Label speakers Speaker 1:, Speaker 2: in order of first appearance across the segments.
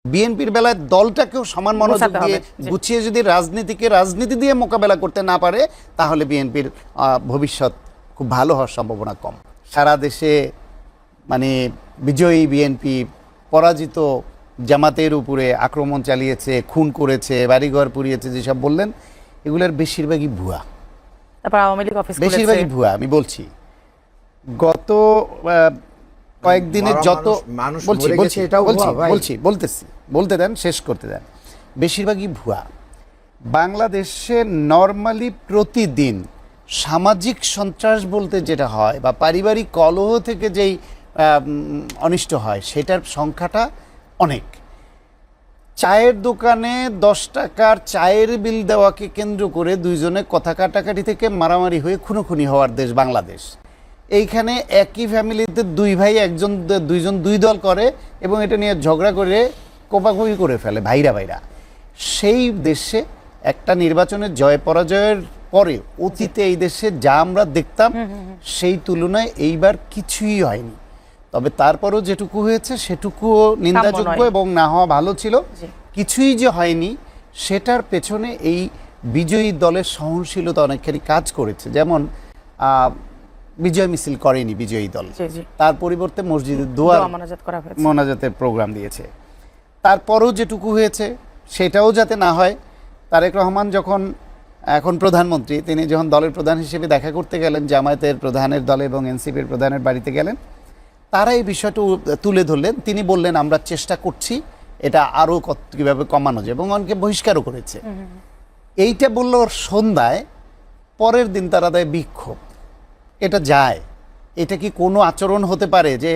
Speaker 1: বিএনপির বেলায় দলটাকেও সমান মনোযোগ দিয়ে গুছিয়ে যদি রাজনীতি দিয়ে মোকাবেলা করতে না পারে, তাহলে বিএনপির ভবিষ্যৎ খুব ভালো হওয়ার সম্ভাবনা কম। সারা দেশে মানে বিজয়ী বিএনপি পরাজিত জামাতের উপরে আক্রমণ চালিয়েছে, খুন করেছে, বাড়িঘর পুড়িয়েছে, যেসব বললেন এগুলোর বেশিরভাগই ভুয়া। বেশিরভাগই ভুয়া। আমি বলছি গত কয়েকদিনের যত বলতে দেন, শেষ করতে দেন। বেশিরভাগই ভুয়া। বাংলাদেশে নর্মালি প্রতিদিন সামাজিক সন্ত্রাস বলতে যেটা হয় বা পারিবারিক কলহ থেকে যেই অনিষ্ট হয়, সেটার সংখ্যাটা অনেক। চায়ের দোকানে 10 টাকার চায়ের বিল দেওয়াকে কেন্দ্র করে দুইজনে কথা কাটাকাটি থেকে মারামারি হয়ে খুনোখুনি হওয়ার দেশ বাংলাদেশ। এইখানে একই ফ্যামিলিতে দুই ভাই দুইজন দুই দল করে এবং এটা নিয়ে ঝগড়া করে কোপাকুপি করে ফেলে ভাইরা। সেই দেশে একটা নির্বাচনের জয় পরাজয়ের পরে অতীতে এই দেশে যা আমরা দেখতাম সেই তুলনায় এইবার কিছুই হয়নি। তবে তারপরও যেটুকু হয়েছে সেটুকুও নিন্দাযোগ্য এবং না হওয়া ভালো ছিল। কিছুই যে হয়নি সেটার পেছনে এই বিজয়ী দলের সহনশীলতা অনেকখানি কাজ করেছে। যেমন বিজয় মিছিল করেনি বিজয়ী দল, তার পরিবর্তে মসজিদে দোয়া মোনাজাতের প্রোগ্রাম দিয়েছে। তারপরও যেটুকু হয়েছে সেটাও যাতে না হয়, তারেক রহমান যখন এখন প্রধানমন্ত্রী, তিনি যখন দলের প্রধান হিসেবে দেখা করতে গেলেন জামায়াতের প্রধানের দলে এবং এনসিপির প্রধানের বাড়িতে গেলেন, তারা এই বিষয়টা তুলে ধরলেন। তিনি বললেন আমরা চেষ্টা করছি এটা আরও কীভাবে কমানো যায়, এবং অনেকে বহিষ্কারও করেছে। এইটা বলল সন্ধ্যায়, পরের দিন তারা দেয় বিক্ষোভ। এটা যায়? এটা কি কোনো আচরণ হতে পারে যে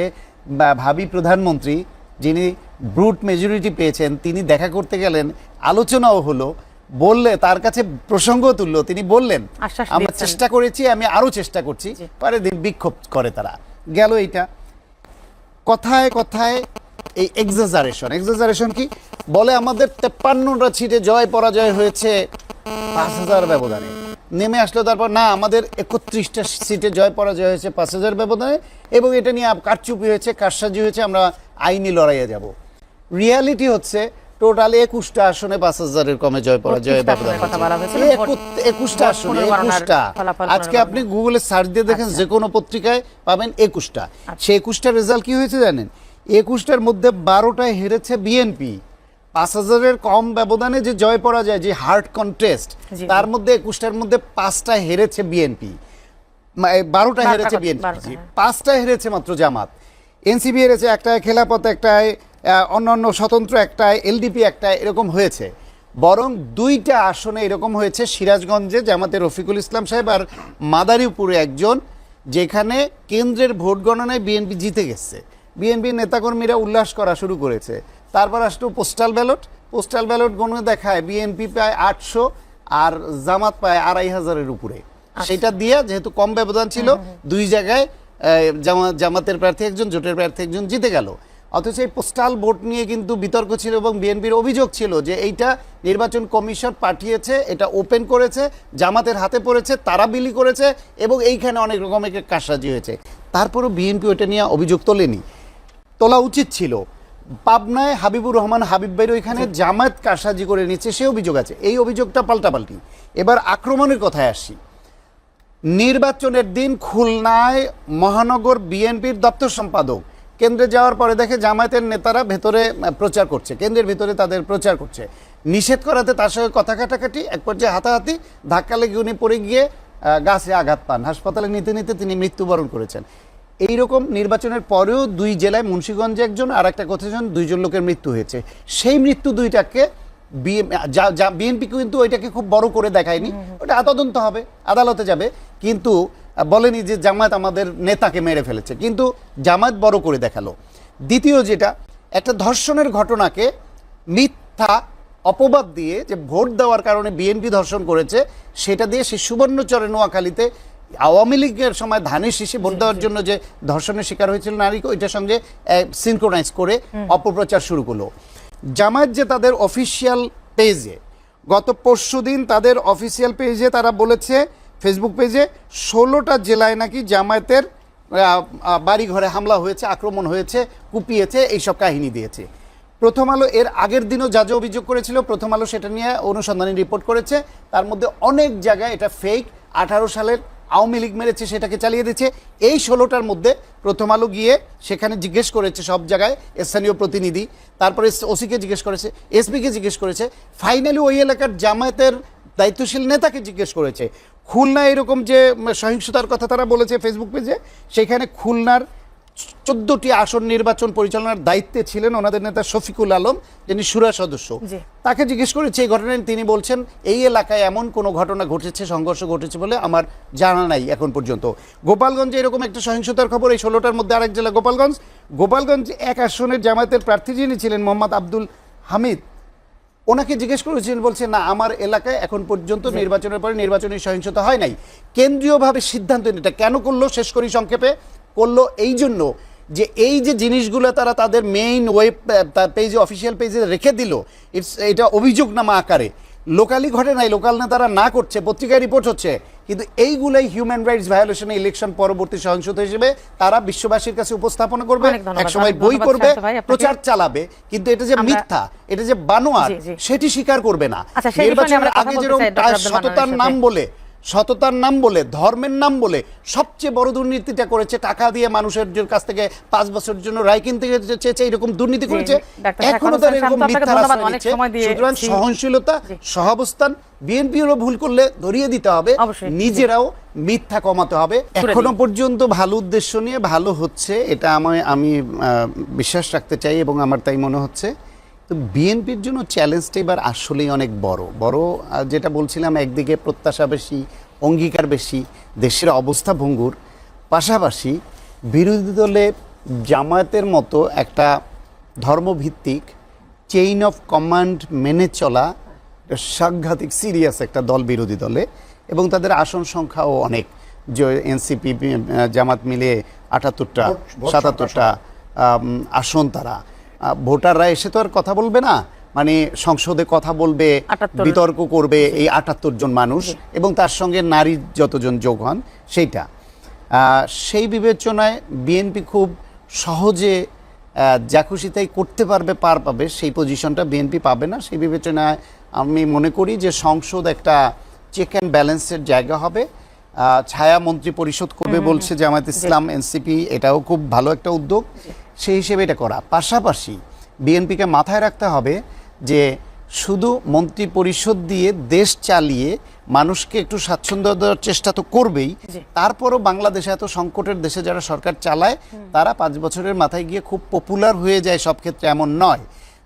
Speaker 1: ভাবি প্রধানমন্ত্রী যিনি ব্রুট মেজরিটি পেয়েছেন, তিনি দেখা করতে গেলেন, আলোচনাও হলো, বললে তার কাছে প্রসঙ্গ তুললো, তিনি বললেন আমরা চেষ্টা করেছি, আমি আরও চেষ্টা করছি, পরের দিন বিক্ষোভ করে তারা গেল। এইটা কথায় কথায় এই এক্সাজারেশন কি বলে, আমাদের 53টা সিটে জয় পরাজয় হয়েছে 5000 ব্যবধানে। নেমে আসলো তারপর না, আমাদের 31টা সিটে জয় পরাজয় হয়েছে 5000 ব্যবধানে, এবং এটা নিয়ে কারচুপি হয়েছে, কারসাজি হয়েছে, আমরা আইনি লড়াইয়ে যাব। রিয়ালিটি হচ্ছে টোটালি 21টা আসনে 5000-এর কমে জয় পরাজয় ব্যবধান। 21টা আসনে, 21টা। আজকে আপনি গুগলে সার্চ দিয়ে দেখেন, যে কোনো পত্রিকায় পাবেন 21টা। সেই 21টার রেজাল্ট কি হয়েছে জানেন? 21টার মধ্যে 12টায় হেরেছে বিএনপি। 5000-এর কম ব্যবধানে যে জয় পরাজয়, যে হার্ড কন্টেস্ট, তার মধ্যে 21টার মধ্যে 5টা হেরেছে বিএনপি, 12টা হেরেছে বিএনপি, 5টা হেরেছে মাত্র জামাত। এনসিপি হেরেছে একটায়, খেলাপথ একটায়, অন্যান্য স্বতন্ত্র একটায়, এলডিপি একটায়, এরকম হয়েছে। বরং 2টা আসনে এরকম হয়েছে, সিরাজগঞ্জে জামাতের রফিকুল ইসলাম সাহেব আর মাদারীপুরে একজন, যেখানে কেন্দ্রের ভোট গণনায় বিএনপি জিতে গেছে। বিএনপি নেতাকর্মীরা উল্লাস করা শুরু করেছে। তারপর আসলো পোস্টাল ব্যালট গণনা দেখায় বিএনপি পায় 800 আর জামাত পায় 2500-এর উপরে। সেটা দিয়ে যেহেতু কম ব্যবধান ছিল, 2 জায়গায় জামাতের প্রার্থী একজন, জোটের প্রার্থী একজন জিতে গেল। অথচ এই পোস্টাল ভোট নিয়ে কিন্তু বিতর্ক ছিল এবং বিএনপির অভিযোগ ছিল যে এইটা নির্বাচন কমিশন পাঠিয়েছে, এটা ওপেন করেছে, জামাতের হাতে পড়েছে, তারা বিলি করেছে, এবং এইখানে অনেক রকমের কারসাজি হয়েছে। তারপরও বিএনপি ওটা নিয়ে অভিযোগ তোলা উচিত ছিল। পাবনায় হাবিবুর রহমান হাবিব ভাইয়ের ওইখানে জামায়াত কারসাজি করে নিচ্ছে, সে অভিযোগ আছে। এই অভিযোগটা পাল্টাপাল্টি। এবার আক্রমণের কথায় আসি। নির্বাচনের দিন খুলনায় মহানগর বিএনপির দপ্তর সম্পাদক কেন্দ্রে যাওয়ার পরে দেখে জামায়াতের নেতারা ভেতরে প্রচার করছে, কেন্দ্রের ভেতরে তাদের প্রচার করছে। নিষেধ করাতে তার সঙ্গে কথা কাটাকাটি, এক পর্যায়ে হাতাহাতি, ধাক্কা লেগে উনি পড়ে গিয়ে গাছে আঘাত পান। হাসপাতালে নিতে তিনি মৃত্যুবরণ করেছেন। এইরকম নির্বাচনের পরেও 2 জেলায়, মুন্সিগঞ্জে একজন আর একটা কোথায় 2 জন লোকের মৃত্যু হয়েছে। সেই মৃত্যু 2টাকে বিএনপি কিন্তু ওইটাকে খুব বড় করে দেখায়নি। ওটা তদন্ত হবে, আদালতে যাবে, কিন্তু বলেনি যে জামায়াত আমাদের নেতাকে মেরে ফেলেছে, কিন্তু জামায়াত বড় করে দেখালো। দ্বিতীয় যেটা, একটা ধর্ষণের ঘটনাকে মিথ্যা অপবাদ দিয়ে যে ভোট দেওয়ার কারণে বিএনপি ধর্ষণ করেছে, সেটা দিয়ে সে সুবর্ণচরে নোয়াখালীতে আওয়ামী লীগের সময় ধানের শীষে ভোট দেওয়ার জন্য যে ধর্ষণের শিকার হয়েছিল নারীকে, ওইটার সঙ্গে সিনক্রোনাইজ করে অপপ্রচার শুরু করলো। জামায়াত যে তাদের অফিসিয়াল পেজে, গত পরশুদিন তাদের অফিসিয়াল পেজে তারা বলেছে, ফেসবুক পেজে, 16টা জেলায় নাকি জামায়াতের বাড়িঘরে হামলা হয়েছে, আক্রমণ হয়েছে, কুপিয়েছে, এইসব কাহিনী দিয়েছে। প্রথম আলো এর আগের দিনও যা যা অভিযোগ করেছিল প্রথম আলো সেটা নিয়ে অনুসন্ধানী রিপোর্ট করেছে। তার মধ্যে অনেক জায়গায় এটা ফেক, 18 সালের আওয়ামী লীগ মেরেছে সেটাকে চালিয়ে দিচ্ছে। এই 16টার মধ্যে প্রথম আলো গিয়ে সেখানে জিজ্ঞেস করেছে সব জায়গায় স্থানীয় প্রতিনিধি, তারপরে ওসিকে জিজ্ঞেস করেছে, এসপিকে জিজ্ঞেস করেছে, ফাইনালি ওই এলাকার জামায়াতের দায়িত্বশীল নেতাকে জিজ্ঞেস করেছে। খুলনা এরকম যে সহিংসতার কথা তারা বলেছে ফেসবুক পেজে, সেখানে খুলনার 14টি আসন নির্বাচন পরিচালনার দায়িত্বে ছিলেন ওনাদের নেতা শফিকুল আলম, যিনি শুরা সদস্য। তাকে জিজ্ঞেস করেছে এই ঘটনায়, তিনি বলছেন এই এলাকায় এমন কোনো ঘটনা ঘটেছে, সংঘর্ষ ঘটেছে বলে আমার জানা নাই এখন পর্যন্ত। গোপালগঞ্জে এরকম একটা সহিংসতার খবর, এই 16টার মধ্যে আরেক জেলা গোপালগঞ্জ এক আসনের জামায়াতের প্রার্থী যিনি ছিলেন মোহাম্মদ আব্দুল হামিদ, ওনাকে জিজ্ঞেস করেছিলেন, বলছে না আমার এলাকায় এখন পর্যন্ত নির্বাচনের পরে নির্বাচনী সহিংসতা হয় নাই। কেন্দ্রীয়ভাবে সিদ্ধান্ত এটা কেন করলো শেষ করি সংক্ষেপে, করলো এই জন্য যে এই যে জিনিসগুলো তারা তাদের মেইন ওয়েব পেজে, অফিসিয়াল পেজে রেখে দিল, এটা অভিযোগনামা আকারে, লোকালি ঘটে নাই, লোকাল নেতারা না করছে, পত্রিকায় রিপোর্ট হচ্ছে, কিন্তু এইগুলাই হিউম্যান রাইটস ভায়োলেশনে ইলেকশন পরবর্তী সহিংসতা হিসেবে তারা বিশ্ববাসীর কাছে উপস্থাপন করবে, একসময় বই করবে, প্রচার চালাবে, কিন্তু এটা যে মিথ্যা, এটা যে বানোয়াট সেটি স্বীকার করবে না। নির্বাচনের আগে যেরকম সততার নাম বলে ধর্মের নাম বলে সবচেয়ে বড় দুর্নীতিটা করেছে, টাকা দিয়ে মানুষের কাছ থেকে 5 বছরের জন্য রায় কিনতে চেয়েছে, এরকম দুর্নীতি করেছে, এখনো তারা এরকম মিথ্যা রাস্তা নিচ্ছে। সুতরাং সহনশীলতা, সহাবস্থান, বিএনপিরও ভুল করলে ধরিয়ে দিতে হবে, নিজেরাও মিথ্যা কমাতে হবে। এখনো পর্যন্ত ভালো উদ্দেশ্য নিয়ে ভালো হচ্ছে, এটা আমি বিশ্বাস রাখতে চাই এবং আমার তাই মনে হচ্ছে। তো বিএনপির জন্য চ্যালেঞ্জটা এবার আসলেই অনেক বড়, যেটা বলছিলাম, একদিকে প্রত্যাশা বেশি, অঙ্গীকার বেশি, দেশের অবস্থা ভঙ্গুর, পাশাপাশি বিরোধী দলে জামায়াতের মতো একটা ধর্মভিত্তিক চেইন অফ কমান্ড মেনে চলা সাংঘাতিক সিরিয়াস একটা দল বিরোধী দলে, এবং তাদের আসন সংখ্যাও অনেক, যে এনসিপি জামাত মিলে 78টা 77টা আসন, তারা ভোটাররা এসে তো আর কথা বলবে না, মানে সংসদে কথা বলবে, বিতর্ক করবে এই 78 জন মানুষ, এবং তার সঙ্গে নারী যতজন যোগ হন সেইটা। সেই বিবেচনায় বিএনপি খুব সহজে যা খুশি তাই করতে পারবে, পার পাবে, সেই পজিশনটা বিএনপি পাবে না। সেই বিবেচনায় আমি মনে করি যে সংসদ একটা চেক অ্যান্ড ব্যালেন্সের জায়গা হবে। ছায়া মন্ত্রী পরিষদ করবে বলছে জামায়াত ইসলাম, এনসিপি, এটাও খুব ভালো একটা উদ্যোগ, সেই হিসেবে এটা করা। পাশাপাশি বিএনপিকে মাথায় রাখতে হবে যে শুধু মন্ত্রী পরিষদ দিয়ে দেশ চালিয়ে মানুষকে একটু স্বাচ্ছন্দ্য দেওয়ার চেষ্টা তো করবেই, তারপরও বাংলাদেশে এত সংকটের দেশে যারা সরকার চালায় তারা 5 বছরের মাথায় গিয়ে খুব পপুলার হয়ে যায়, সব ক্ষেত্রে এমন নয়।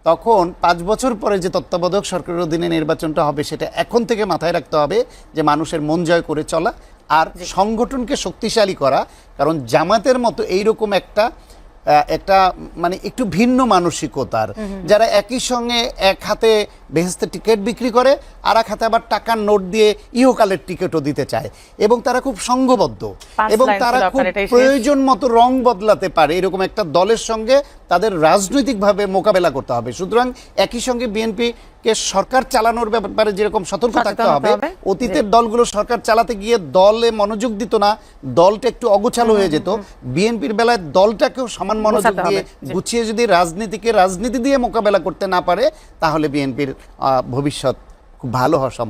Speaker 1: তখন 5 বছর পরে যে তত্ত্বাবধায়ক সরকারের অধীনে নির্বাচনটা হবে, সেটা এখন থেকে মাথায় রাখতে হবে যে মানুষের মন জয় করে চলা আর সংগঠনকে শক্তিশালী করা। কারণ জামাতের মতো এইরকম একটা মানে একটু ভিন্ন মানসিকতার, যারা একই সঙ্গে এক হাতে বেহেস্তে টিকিট বিক্রি করে, আর এক হাতে আবার টাকার নোট দিয়ে ইহকালের টিকিটও দিতে চায়, এবং তারা খুব সংঘবদ্ধ, এবং তারা খুব প্রয়োজন মতো রং বদলাতে পারে, এরকম একটা দলের সঙ্গে তাদের রাজনৈতিকভাবে মোকাবেলা করতে হবে। সুতরাং একই সঙ্গে বিএনপিকে সরকার চালানোর ব্যাপারে যেরকম সতর্ক থাকতে হবে, অতীতের দলগুলো সরকার চালাতে গিয়ে দলে মনোযোগ দিত না, দলটা একটু অগোছালো হয়ে যেত। বিএনপির বেলায় দলটাকেও সমান মনোযোগ দিয়ে গুছিয়ে যদি রাজনীতি দিয়ে মোকাবেলা করতে না পারে, তাহলে বিএনপির ভবিষ্যৎ খুব ভালো হওয়া সম্ভব।